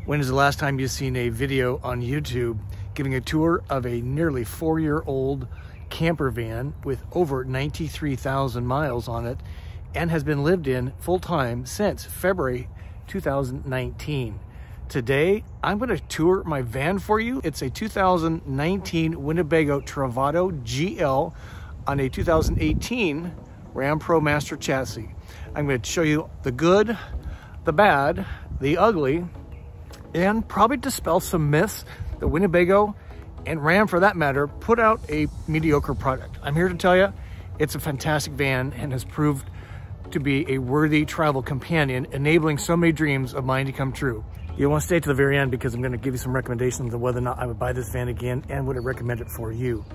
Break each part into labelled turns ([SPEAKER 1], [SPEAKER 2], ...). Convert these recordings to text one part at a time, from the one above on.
[SPEAKER 1] When is the last time you've seen a video on YouTube giving a tour of a nearly 4-year-old camper van with over 93,000 miles on it and has been lived in full-time since February 2019? Today, I'm going to tour my van for you. It's a 2019 Winnebago Travato GL on a 2018 Ram Promaster chassis. I'm going to show you the good, the bad, the ugly, and probably dispel some myths that Winnebago and Ram, for that matter, put out a mediocre product. I'm here to tell you it's a fantastic van and has proved to be a worthy travel companion, enabling so many dreams of mine to come true. You'll want to stay to the very end because I'm going to give you some recommendations of whether or not I would buy this van again and would I recommend it for you.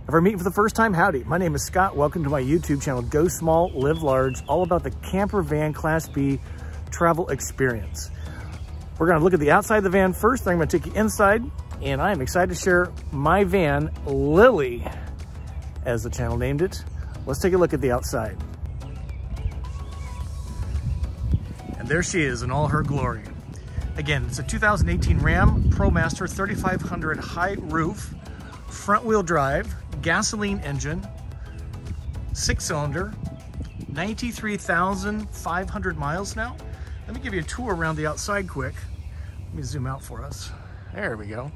[SPEAKER 1] If we're meeting for the first time, howdy. My name is Scott. Welcome to my YouTube channel, Go Small, Live Large, all about the camper van Class B travel experience. We're going to look at the outside of the van first, then I'm going to take you inside, and I am excited to share my van, Lily, as the channel named it. Let's take a look at the outside. And there she is in all her glory. Again, it's a 2018 Ram Promaster 3500 high roof, front wheel drive, gasoline engine, 6-cylinder, 93,500 miles now. Let me give you a tour around the outside quick. Let me zoom out for us. There we go.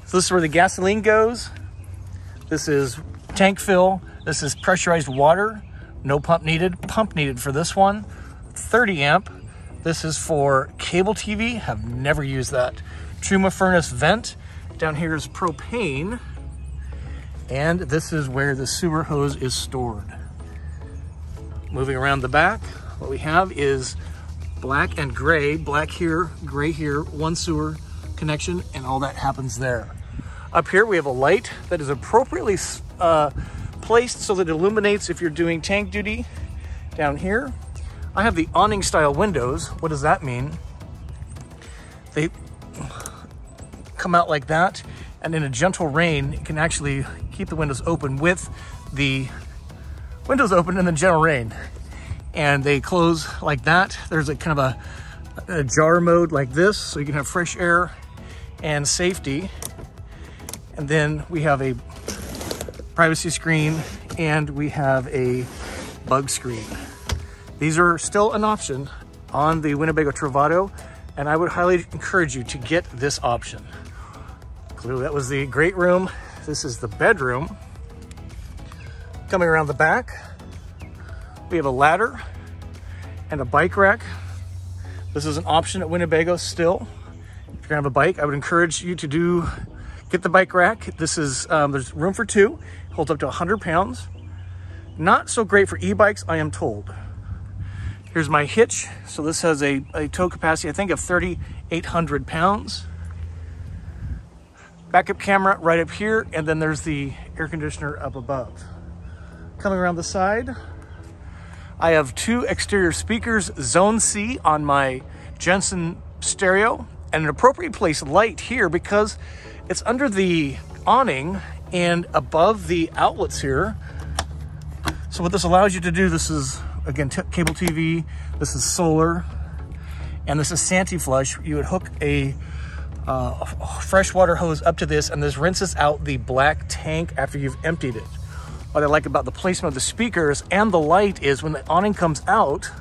[SPEAKER 1] So this is where the gasoline goes. This is tank fill. This is pressurized water. No pump needed. Pump needed for this one. 30 amp. This is for cable TV. Have never used that. Truma furnace vent. Down here is propane. And this is where the sewer hose is stored. Moving around the back, what we have is black and gray, black here, gray here, one sewer connection, and all that happens there. Up here we have a light that is appropriately placed so that it illuminates if you're doing tank duty. Down here, I have the awning-style windows. What does that mean? They come out like that, and in a gentle rain, you can actually keep the windows open with the windows open in the gentle rain. And they close like that. There's a kind of a jar mode like this, so you can have fresh air and safety. And then we have a privacy screen and we have a bug screen. These are still an option on the Winnebago Travato, and I would highly encourage you to get this option. Clearly that was the great room. This is the bedroom. Coming around the back, we have a ladder and a bike rack. This is an option at Winnebago still. If you're gonna have a bike, I would encourage you to get the bike rack. This is, there's room for two, holds up to 100 pounds. Not so great for e-bikes, I am told. Here's my hitch. So this has a tow capacity, I think, of 3,800 pounds. Backup camera right up here, and then there's the air conditioner up above. Coming around the side, I have two exterior speakers, Zone C on my Jensen stereo, and an appropriately placed light here because it's under the awning and above the outlets here. So what this allows you to do, this is, again, cable TV, this is solar, and this is Santee flush. You would hook a freshwater hose up to this, and this rinses out the black tank after you've emptied it. What I like about the placement of the speakers and the light is when the awning comes out,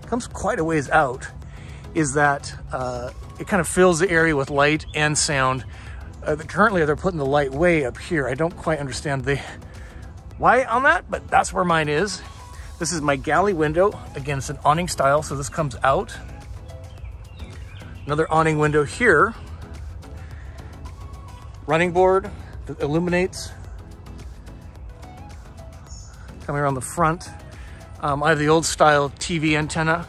[SPEAKER 1] comes quite a ways out, is that it kind of fills the area with light and sound. Currently they're putting the light way up here. I don't quite understand the why on that, but that's where mine is. This is my galley window. Again, it's an awning style, so this comes out. Another awning window here. Running board that illuminates. Coming around the front, I have the old style TV antenna.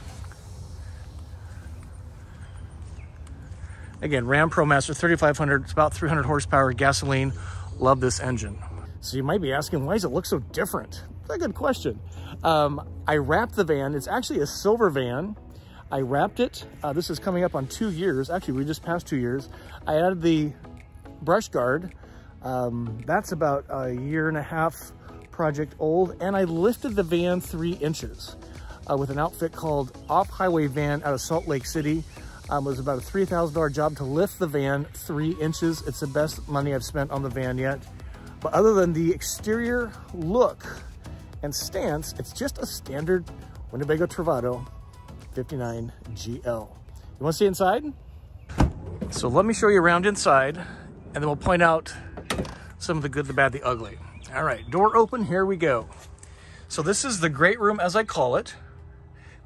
[SPEAKER 1] Again, Ram Promaster 3500, it's about 300 horsepower, gasoline. Love this engine. So you might be asking, why does it look so different? That's a good question. I wrapped the van. It's actually a silver van. I wrapped it. This is coming up on 2 years. Actually, we just passed 2 years. I added the brush guard. That's about a 1.5 years project old, and I lifted the van 3 inches with an outfit called Off-Highway Van out of Salt Lake City. It was about a $3,000 job to lift the van 3 inches. It's the best money I've spent on the van yet. But other than the exterior look and stance, it's just a standard Winnebago Travato 59GL. You want to see inside? So let me show you around inside, and then we'll point out some of the good, the bad, the ugly. All right, door open, here we go. So this is the great room, as I call it.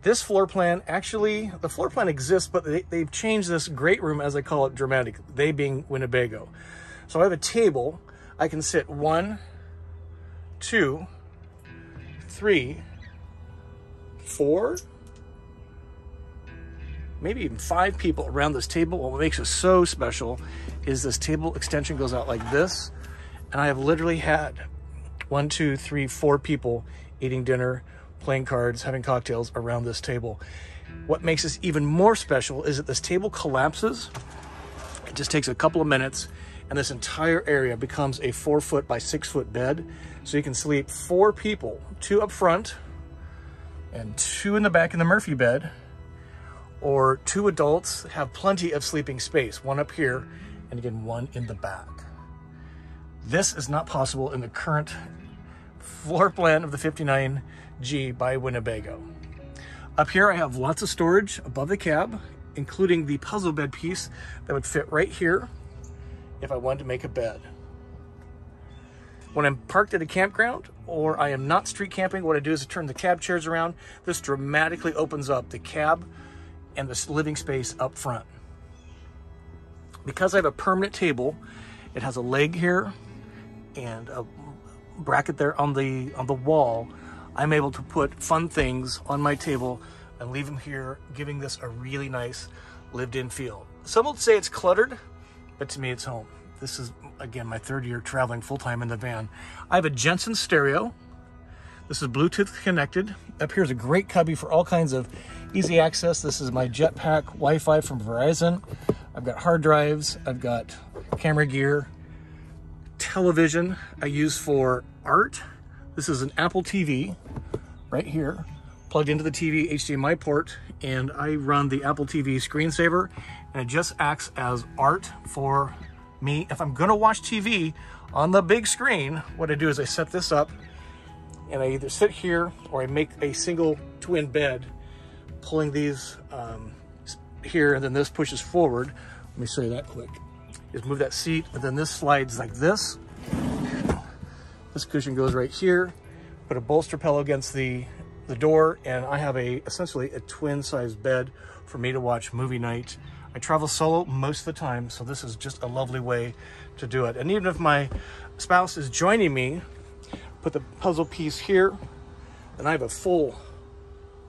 [SPEAKER 1] This floor plan, actually, the floor plan exists, but they've changed this great room, as I call it, dramatically, they being Winnebago. So I have a table. I can sit 1, 2, 3, 4, maybe even 5 people around this table. What makes it so special is this table extension goes out like this. And I have literally had 1, 2, 3, 4 people eating dinner, playing cards, having cocktails around this table. What makes this even more special is that this table collapses. It just takes a couple of minutes, and this entire area becomes a 4-foot by 6-foot bed. So you can sleep 4 people, 2 up front and 2 in the back in the Murphy bed, or 2 adults have plenty of sleeping space, 1 up here and again 1 in the back. This is not possible in the current floor plan of the 59G by Winnebago. Up here I have lots of storage above the cab, including the puzzle bed piece that would fit right here if I wanted to make a bed. When I'm parked at a campground or I am not street camping, what I do is I turn the cab chairs around. This dramatically opens up the cab and this living space up front. Because I have a permanent table, it has a leg here and a bracket there on the wall. I'm able to put fun things on my table and leave them here, giving this a really nice lived-in feel. Some will say it's cluttered, but to me it's home. This is, again, my 3rd year traveling full-time in the van. I have a Jensen stereo. This is Bluetooth connected. Up here's a great cubby for all kinds of easy access. This is my Jetpack Wi-Fi from Verizon. I've got hard drives. I've got camera gear. Television I use for art. This is an Apple TV right here, plugged into the TV HDMI port, and I run the Apple TV screensaver, and it just acts as art for me. If I'm gonna watch TV on the big screen, what I do is I set this up and I either sit here or I make a single twin bed, pulling these here, and then this pushes forward. Let me show you that quick. Just move that seat, and then this slides like this. This cushion goes right here. Put a bolster pillow against the door, and I have essentially a twin-sized bed for me to watch movie night. I travel solo most of the time, so this is just a lovely way to do it. And even if my spouse is joining me, put the puzzle piece here, and I have a full,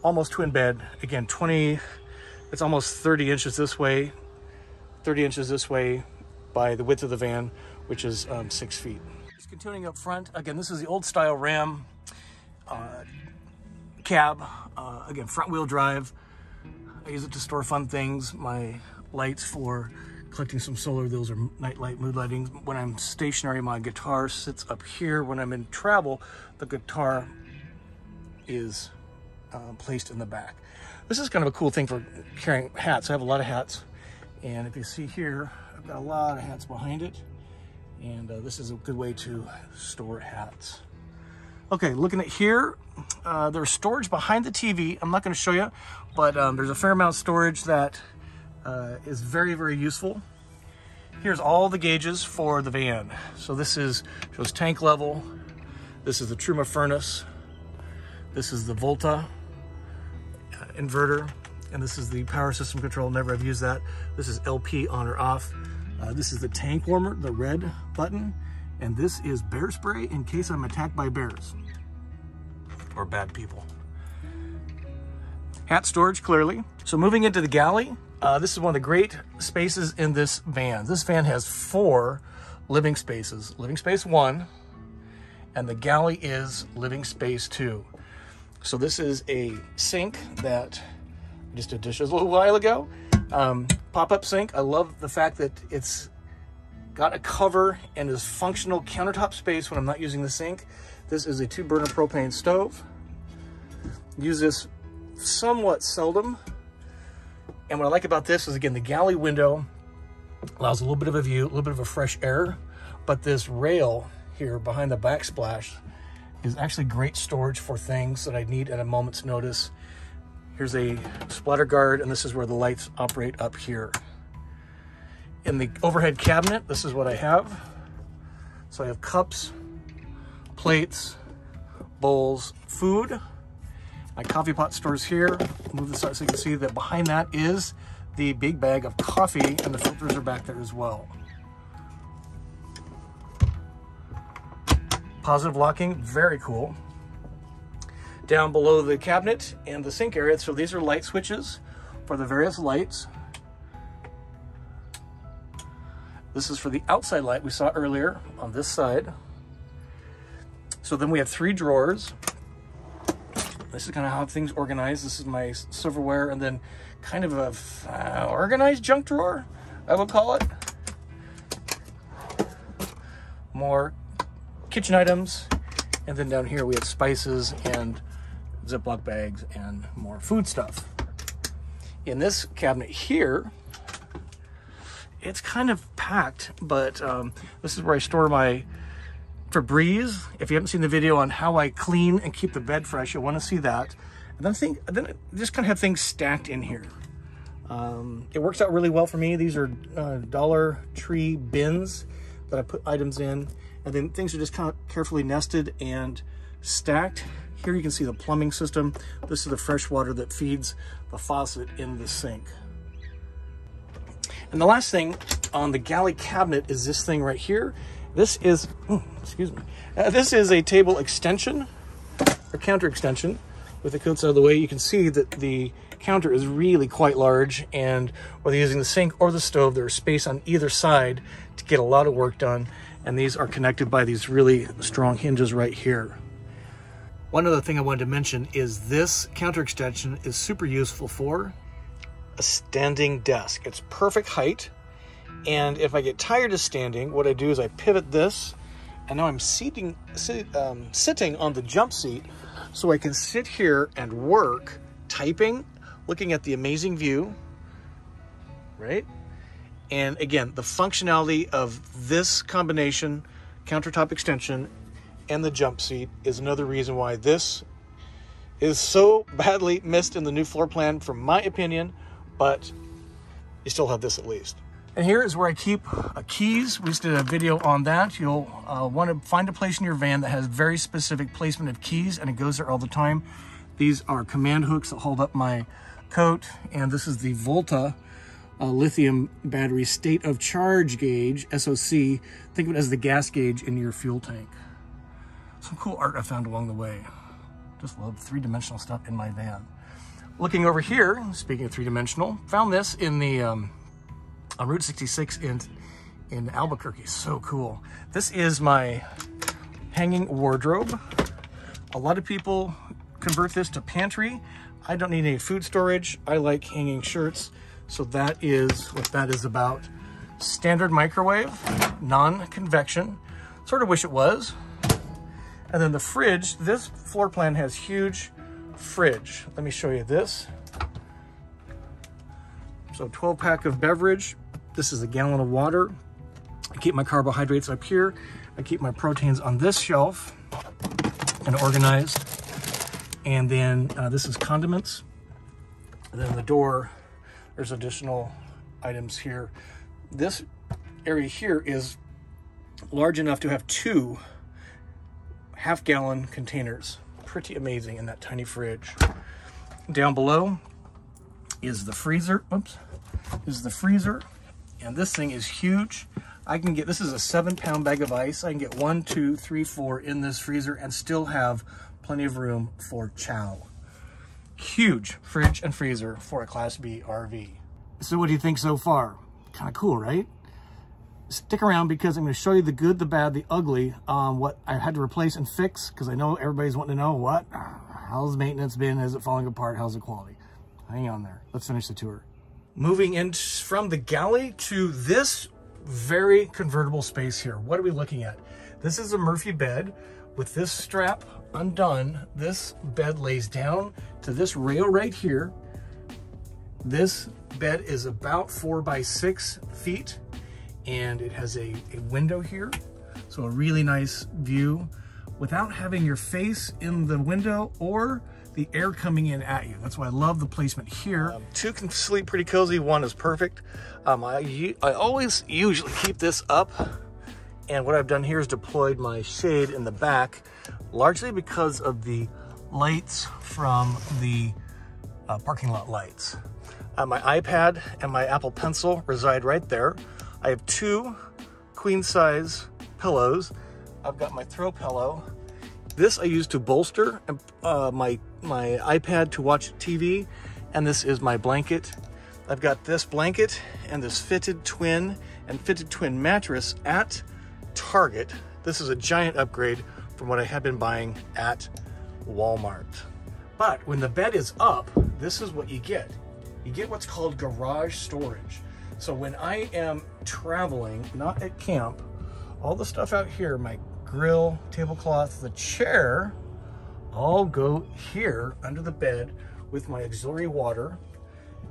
[SPEAKER 1] almost twin bed. Again, it's almost 30 inches this way, 30 inches this way by the width of the van, which is 6 feet. Just continuing up front, again, this is the old style Ram cab. Again, front wheel drive. I use it to store fun things. My lights for collecting some solar, those are night light, mood lighting. When I'm stationary, my guitar sits up here. When I'm in travel, the guitar is placed in the back. This is kind of a cool thing for carrying hats. I have a lot of hats, and if you see here, I've got a lot of hats behind it, and this is a good way to store hats. Okay, looking at here, there's storage behind the TV. I'm not going to show you, but there's a fair amount of storage that is very, very useful. Here's all the gauges for the van. So this shows tank level. This is the Truma furnace. This is the Volta inverter, and this is the power system control. Never have used that. This is LP on or off. This is the tank warmer, the red button, and this is bear spray in case I'm attacked by bears or bad people. Hat storage, clearly. So moving into the galley, this is one of the great spaces in this van. This van has 4 living spaces. Living space 1, and the galley is living space 2. So this is a sink that I just did dishes a little while ago. Pop-up sink. I love the fact that it's got a cover and is functional countertop space when I'm not using the sink. This is a 2-burner propane stove. Use this somewhat seldom, And what I like about this is, again, the galley window allows a little bit of a view, a little bit of a fresh air, but this rail here behind the backsplash is actually great storage for things that I need at a moment's notice. Here's a splatter guard, and this is where the lights operate up here. In the overhead cabinet, this is what I have. So I have cups, plates, bowls, food. My coffee pot stores here. Move this out so you can see that behind that is the big bag of coffee, and the filters are back there as well. Positive locking, very cool. Down below the cabinet and the sink area, so these are light switches for the various lights. This is for the outside light we saw earlier on this side. So then we have 3 drawers. This is kind of how things organized. This is my silverware, and then kind of a organized junk drawer, I would call it. More kitchen items, and then down here we have spices and Ziploc bags and more food stuff. In this cabinet here, it's kind of packed, but this is where I store my Febreze. If you haven't seen the video on how I clean and keep the bed fresh, you'll want to see that. And then I just kind of have things stacked in here. It works out really well for me. These are Dollar Tree bins that I put items in, and then things are just kind of carefully nested and stacked. Here you can see the plumbing system. This is the fresh water that feeds the faucet in the sink. And the last thing on the galley cabinet is this thing right here. This is, excuse me. This is a table extension, or counter extension. With the coats out of the way, you can see that the counter is really quite large, and whether you're using the sink or the stove, there's space on either side to get a lot of work done. And these are connected by these really strong hinges right here. One other thing I wanted to mention is this counter extension is super useful for a standing desk. It's perfect height. And if I get tired of standing, what I do is I pivot this, and now I'm sitting on the jump seat, so I can sit here and work, typing, looking at the amazing view, right? And again, the functionality of this combination, countertop extension, and the jump seat is another reason why this is so badly missed in the new floor plan, from my opinion, but you still have this at least. And here is where I keep keys. We just did a video on that. You'll want to find a place in your van that has very specific placement of keys, and it goes there all the time. These are command hooks that hold up my coat, and this is the Volta lithium battery state of charge gauge, SOC. Think of it as the gas gauge in your fuel tank. Some cool art I found along the way. Just love three-dimensional stuff in my van. Looking over here, speaking of three-dimensional, found this in the on Route 66 in Albuquerque. So cool. This is my hanging wardrobe. A lot of people convert this to pantry. I don't need any food storage. I like hanging shirts. So that is what that is about. Standard microwave, non-convection. Sort of wish it was. And then the fridge, this floor plan has huge fridge. Let me show you this. So 12-pack of beverage. This is a gallon of water. I keep my carbohydrates up here. I keep my proteins on this shelf and organized. And then this is condiments. And then the door, there's additional items here. This area here is large enough to have 2 half-gallon containers. Pretty amazing in that tiny fridge. Down below is the freezer. Oops. This is the freezer. And this thing is huge. I can get, this is a 7-pound bag of ice. I can get 1, 2, 3, 4 in this freezer and still have plenty of room for chow. Huge fridge and freezer for a Class B RV. So what do you think so far? Kind of cool, right? Stick around because I'm going to show you the good, the bad, the ugly, what I had to replace and fix, because I know everybody's wanting to know how's maintenance been, is it falling apart, how's the quality? Hang on there. Let's finish the tour. Moving in from the galley to this very convertible space here. What are we looking at? This is a Murphy bed. With this strap undone, this bed lays down to this rail right here. This bed is about 4 by 6 feet, and it has a window here. So a really nice view without having your face in the window or the air coming in at you. That's why I love the placement here. Two can sleep pretty cozy, one is perfect. I always usually keep this up, and what I've done here is deployed my shade in the back, largely because of the lights from the parking lot lights. My iPad and my Apple Pencil reside right there. I have 2 queen size pillows. I've got my throw pillow. This I use to bolster my iPad to watch TV, and this is my blanket. I've got this blanket and this fitted twin mattress at Target. This is a giant upgrade from what I had been buying at Walmart. But when the bed is up, this is what you get. You get what's called garage storage. So when I am traveling, not at camp, all the stuff out here, my grill, tablecloth, the chair, all go here under the bed with my auxiliary water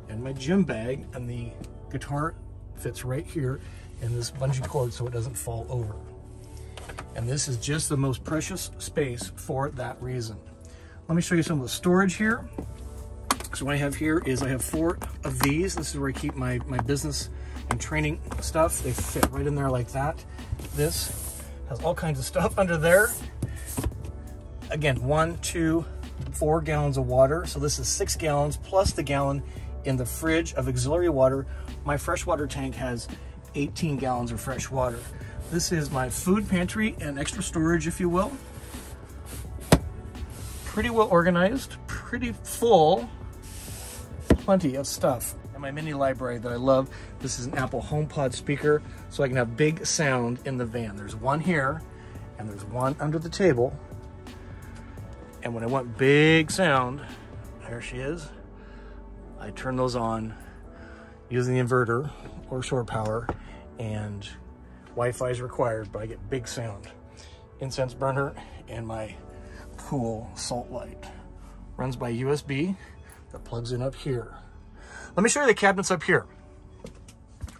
[SPEAKER 1] and my gym bag, and the guitar fits right here in this bungee cord so it doesn't fall over. And this is just the most precious space for that reason. Let me show you some of the storage here. So what I have here is I have 4 of these. This is where I keep my business and training stuff. They fit right in there like that. This has all kinds of stuff under there. Again, 1, 2, 4 gallons of water. So this is 6 gallons plus the gallon in the fridge of auxiliary water. My freshwater tank has 18 gallons of fresh water. This is my food pantry and extra storage, if you will. Pretty well organized, pretty full, plenty of stuff. And my mini library that I love, this is an Apple HomePod speaker, so I can have big sound in the van. There's one here, and there's one under the table. And when I want big sound, there she is, I turn those on using the inverter or shore power, and Wi-Fi is required, but I get big sound. Incense burner and my cool salt light. Runs by USB that plugs in up here. Let me show you the cabinets up here.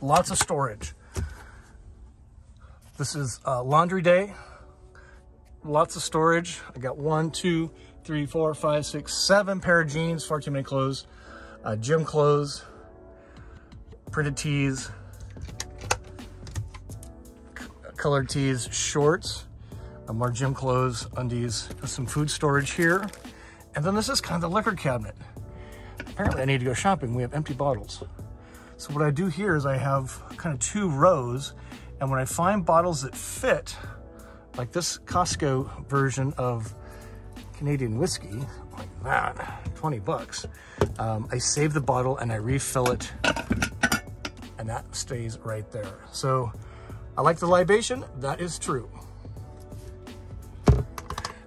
[SPEAKER 1] Lots of storage. This is laundry day. Lots of storage. I got 1, 2, 3, 4, 5, 6, 7 pair of jeans, far too many clothes. Gym clothes, printed tees, colored tees, shorts, more gym clothes, undies, some food storage here. And then this is kind of the liquor cabinet. Apparently I need to go shopping. We have empty bottles. So what I do here is I have kind of 2 rows, and when I find bottles that fit, like this Costco version of Canadian whiskey, like that, 20 bucks, I save the bottle and I refill it, and that stays right there. So I like the libation, that is true.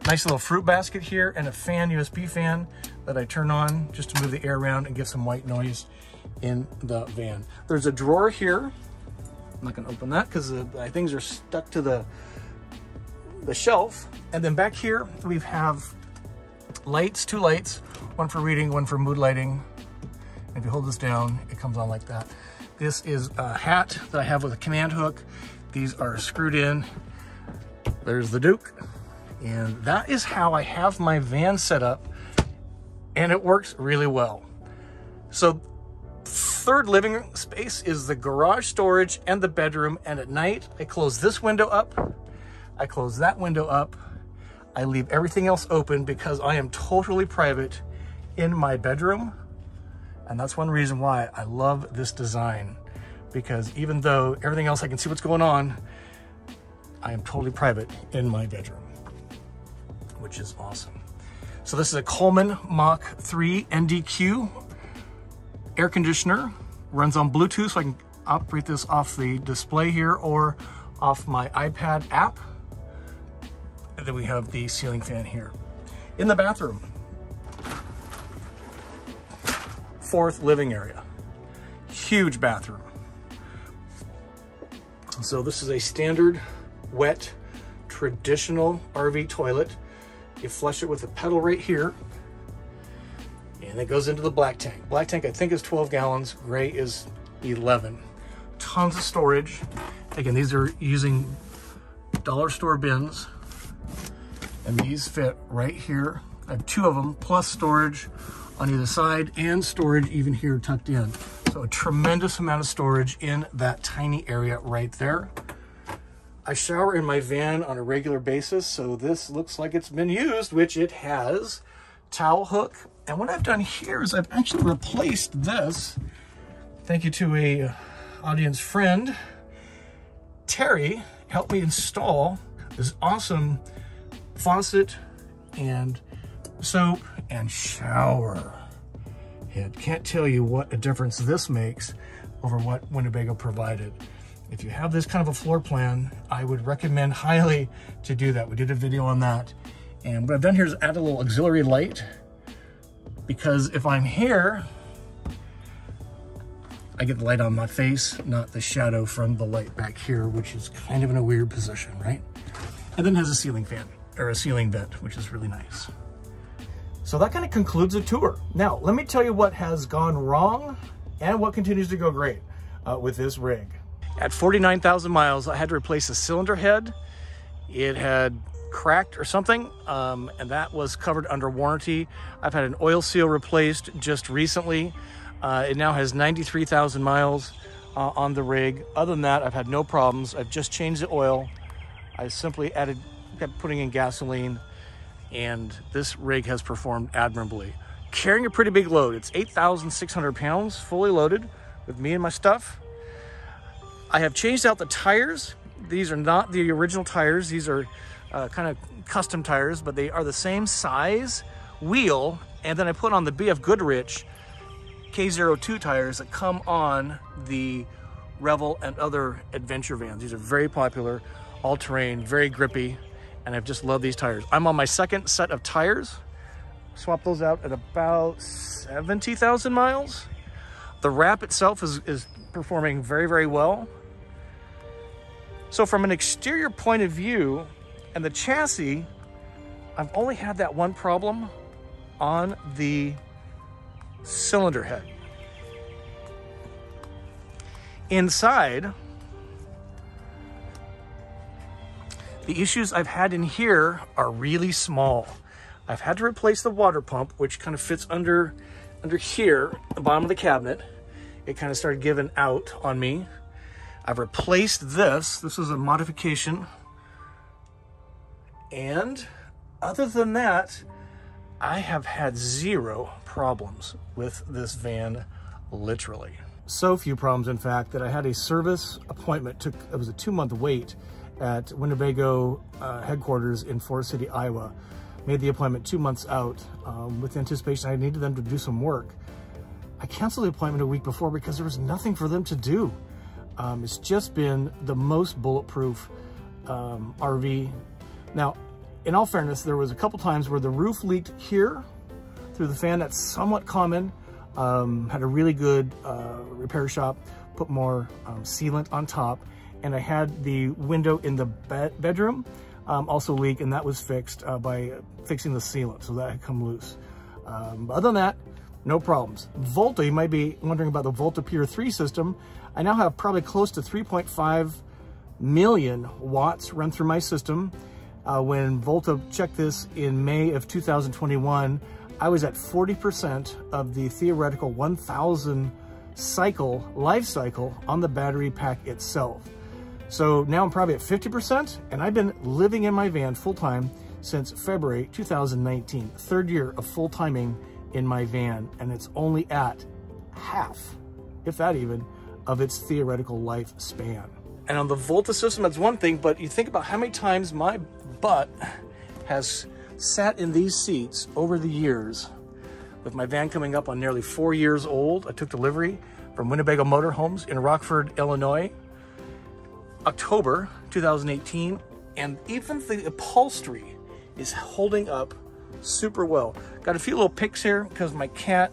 [SPEAKER 1] Nice little fruit basket here and a fan, USB fan, that I turn on just to move the air around and get some white noise in the van. There's a drawer here. I'm not gonna open that because the things are stuck to the shelf. And then back here, we have lights, 2 lights, one for reading, one for mood lighting. And if you hold this down, it comes on like that. This is a hat that I have with a command hook. These are screwed in. There's the Duke. And that is how I have my van set up, and it works really well. So 3rd living space is the garage storage and the bedroom, and at night I close this window up, I close that window up, I leave everything else open because I am totally private in my bedroom. And that's one reason why I love this design, because even though everything else I can see what's going on, I am totally private in my bedroom, which is awesome. So this is a Coleman Mach 3 NDQ air conditioner. Runs on Bluetooth, so I can operate this off the display here or off my iPad app. And then we have the ceiling fan here. In the bathroom, 4th living area. Huge bathroom. So this is a standard wet traditional RV toilet. You flush it with a pedal right here, And it goes into the black tank. Black tank, I think, is 12 gallons. Gray is 11. Tons of storage. Again, these are using dollar store bins. And these fit right here. I have 2 of them, plus storage on either side and storage even here tucked in. So a tremendous amount of storage in that tiny area right there. I shower in my van on a regular basis, so this looks like it's been used, which it has. Towel hook. And what I've done here is I've actually replaced this. Thank you to a audience friend. Terry helped me install this awesome faucet and soap and shower head. Can't tell you what a difference this makes over what Winnebago provided. If you have this kind of a floor plan, I would recommend highly to do that. We did a video on that. And what I've done here is add a little auxiliary light, because if I'm here, I get the light on my face, not the shadow from the light back here, which is kind of in a weird position, right? And then it has a ceiling fan, or a ceiling vent, which is really nice. So that kind of concludes the tour. Now, let me tell you what has gone wrong and what continues to go great with this rig. At 49,000 miles, I had to replace a cylinder head. It had cracked or something, and that was covered under warranty. I've had an oil seal replaced just recently. It now has 93,000 miles on the rig. Other than that, I've had no problems. I've just changed the oil. I simply kept putting in gasoline, and this rig has performed admirably. Carrying a pretty big load. It's 8,600 pounds, fully loaded with me and my stuff. I have changed out the tires. These are not the original tires. These are kind of custom tires, but they are the same size, wheel, and then I put on the BF Goodrich K02 tires that come on the Revel and other adventure vans. These are very popular, all-terrain, very grippy, and I've just loved these tires. I'm on my second set of tires. Swap those out at about 70,000 miles. The wrap itself is performing very, very well. So from an exterior point of view and the chassis, I've only had that one problem on the cylinder head. Inside, the issues I've had in here are really small. I've had to replace the water pump, which kind of fits under here, the bottom of the cabinet. It kind of started giving out on me. I've replaced this. This is a modification. And other than that, I have had 0 problems with this van, literally. So few problems, in fact, that I had a service appointment. It was a 2-month wait at Winnebago headquarters in Forest City, Iowa. Made the appointment 2 months out with anticipation I needed them to do some work. I canceled the appointment a week before because there was nothing for them to do. It's just been the most bulletproof RV. Now, in all fairness, there was a couple times where the roof leaked here through the fan. That's somewhat common. Had a really good repair shop, put more sealant on top, and I had the window in the bedroom also leak, and that was fixed by fixing the sealant, so that had come loose. But other than that, no problems. Volta, you might be wondering about the Volta Pure3 system. I now have probably close to 3.5 million watts run through my system. When Volta checked this in May of 2021, I was at 40% of the theoretical 1,000 life cycle on the battery pack itself. So now I'm probably at 50%, and I've been living in my van full-time since February 2019, 3rd year of full-timing in my van, and it's only at half, if that even, of its theoretical lifespan. And on the Volta system, that's one thing, but you think about how many times my butt has sat in these seats over the years. With my van coming up on nearly 4 years old, I took delivery from Winnebago Motorhomes in Rockford, Illinois, October 2018, and even the upholstery is holding up super well. Got a few little picks here because my cat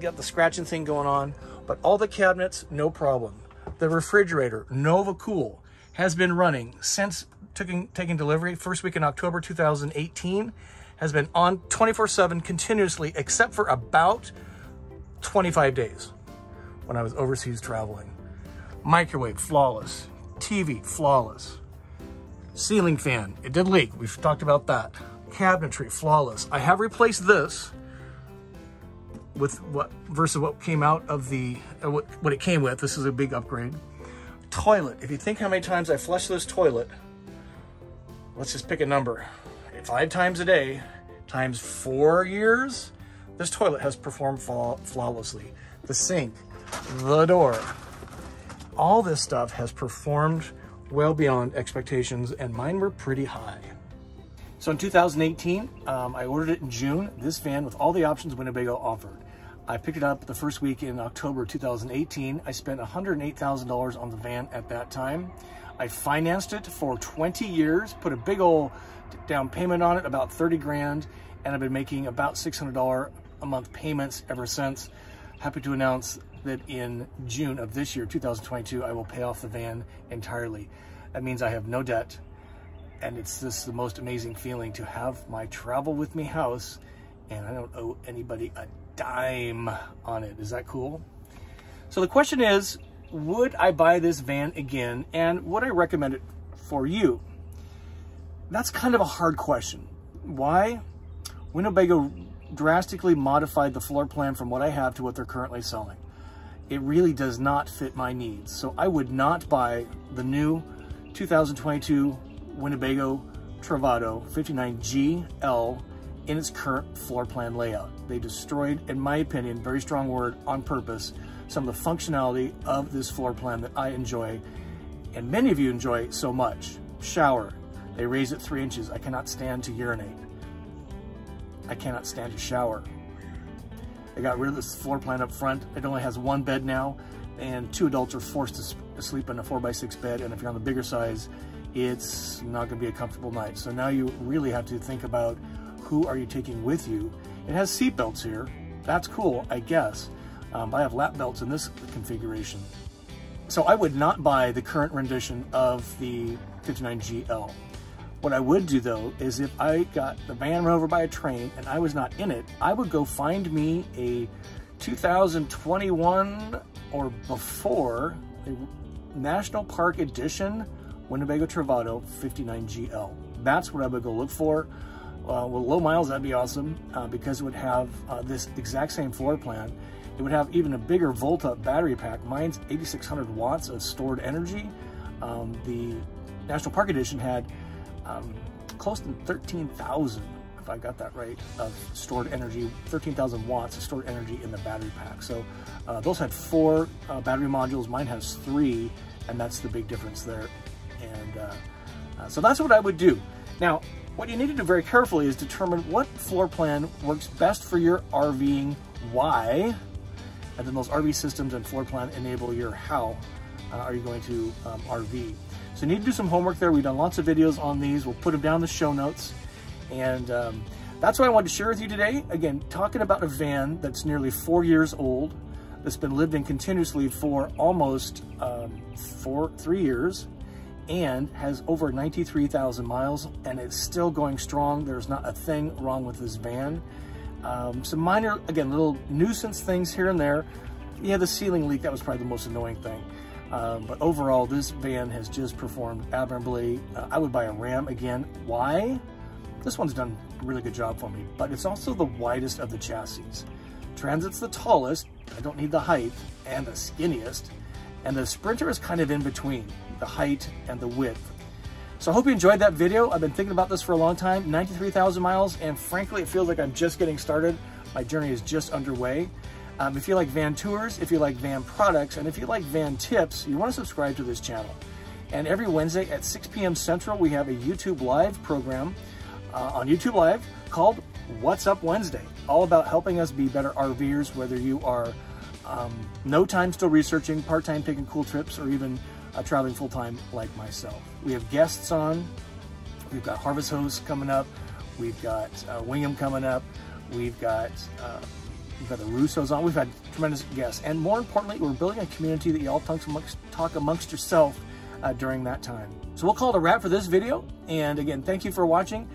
[SPEAKER 1] got the scratching thing going on, but all the cabinets, no problem. The refrigerator, Nova Cool, has been running since taking delivery, first week in October 2018, has been on 24/7 continuously, except for about 25 days when I was overseas traveling. Microwave, flawless. TV, flawless. Ceiling fan, it did leak. We've talked about that. Cabinetry, flawless. I have replaced this with versus what came out of the, what it came with. This is a big upgrade. Toilet, if you think how many times I flush this toilet, let's just pick a number. 5 times a day, times 4 years, this toilet has performed flawlessly. The sink, the door, all this stuff has performed well beyond expectations, and mine were pretty high. So in 2018, I ordered it in June, this van with all the options Winnebago offered. I picked it up the first week in October 2018. I spent $108,000 on the van at that time. I financed it for 20 years, put a big old down payment on it, about 30 grand, and I've been making about $600 a month payments ever since. Happy to announce that in June of this year, 2022, I will pay off the van entirely. That means I have no debt, and it's just the most amazing feeling to have my travel with me house, and I don't owe anybody a dime on it. Is that cool? So the question is, would I buy this van again, and would I recommend it for you? That's kind of a hard question. Why? Winnebago drastically modified the floor plan from what I have to what they're currently selling. It really does not fit my needs. So I would not buy the new 2022 Winnebago Travato 59GL in its current floor plan layout. They destroyed, in my opinion, very strong word, on purpose, some of the functionality of this floor plan that I enjoy, and many of you enjoy so much. Shower, they raised it 3 inches. I cannot stand to urinate. I cannot stand to shower. They got rid of this floor plan up front. It only has 1 bed now, and 2 adults are forced to sleep in a 4x6 bed, and if you're on the bigger size, it's not gonna be a comfortable night. So now you really have to think about who are you taking with you. It has seat belts here. That's cool, I guess. I have lap belts in this configuration. So I would not buy the current rendition of the 59GL. What I would do though, is if I got the van run over by a train and I was not in it, I would go find me a 2021 or before a National Park Edition Winnebago Travato 59GL. That's what I would go look for. With low miles, that'd be awesome because it would have this exact same floor plan. It would have even a bigger Volta battery pack. Mine's 8,600 watts of stored energy. The National Park Edition had close to 13,000, if I got that right, of stored energy, 13,000 watts of stored energy in the battery pack. So those had 4 battery modules. Mine has 3, and that's the big difference there. And so that's what I would do. Now, what you need to do very carefully is determine what floor plan works best for your RVing, why, and then those RV systems and floor plan enable your how are you going to RV. So you need to do some homework there. We've done lots of videos on these. We'll put them down in the show notes. And that's what I wanted to share with you today. Again, talking about a van that's nearly 4 years old, that's been lived in continuously for almost 3 years, and has over 93,000 miles, and it's still going strong. There's not a thing wrong with this van. Some minor, again, little nuisance things here and there. Yeah, the ceiling leak, that was probably the most annoying thing. But overall, this van has just performed admirably. I would buy a Ram again. Why? This one's done a really good job for me, but it's also the widest of the chassis. Transit's the tallest, I don't need the height, and the skinniest. And the Sprinter is kind of in between the height and the width. So I hope you enjoyed that video. I've been thinking about this for a long time, 93,000 miles, and frankly, it feels like I'm just getting started. My journey is just underway. If you like van tours, if you like van products, and if you like van tips, you want to subscribe to this channel. And every Wednesday at 6 p.m. Central, we have a YouTube Live program on YouTube Live called What's Up Wednesday, all about helping us be better RVers, whether you are no time still researching, part-time taking cool trips, or even traveling full-time like myself. We have guests on. We've got Harvest Hosts coming up. We've got Wingham coming up. We've got the Russos on. We've had tremendous guests. And more importantly, we're building a community that you all talk amongst yourself during that time. So we'll call it a wrap for this video. And again, thank you for watching.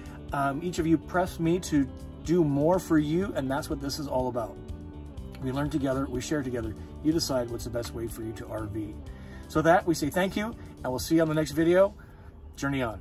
[SPEAKER 1] Each of you press me to do more for you, and that's what this is all about. We learn together, we share together. You decide what's the best way for you to RV. So with that, we say thank you, and we'll see you on the next video. Journey on.